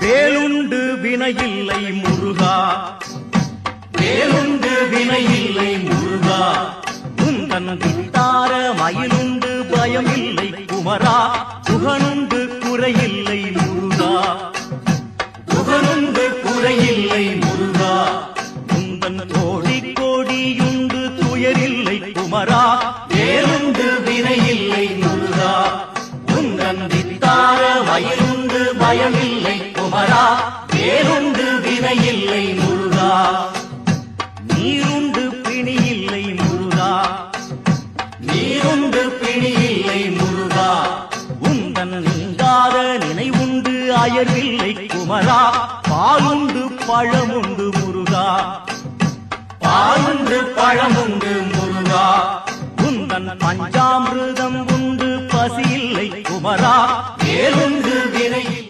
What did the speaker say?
வேலுண்டு வினையில்லை முருகா, வேலுண்டு வினையில்லை முருகா, உந்தன் வித்தார மயிலுண்டு பயமில்லை குமரா, புகனுண்டு குறையில்லை முருகா, புகனுண்டு குறையில்லை முருகா, உந்தன் கோடி கோடியுண்டு துயரில்லை குமரா, வேலுண்டு வினையில்லை முருகா, உந்தன் வித்தார மயிலுண்டு பயமில்லை குமரா, வேலுண்டு வினையில்லை முருகா, நீருண்டு பிணியில்லை முருகா, நீருண்டு பிணியில்லை முருகா, உந்தன் நீங்காத நினைவுண்டு அயர்வில்லை குமரா, பாலுண்டு பழமுண்டு முருகா, பாலுண்டு பழமுண்டு முருகா, உந்தன் பஞ்சாமிர்தம் உண்டு பசியில்லை குமரா, வேலுண்டு வினையில்லை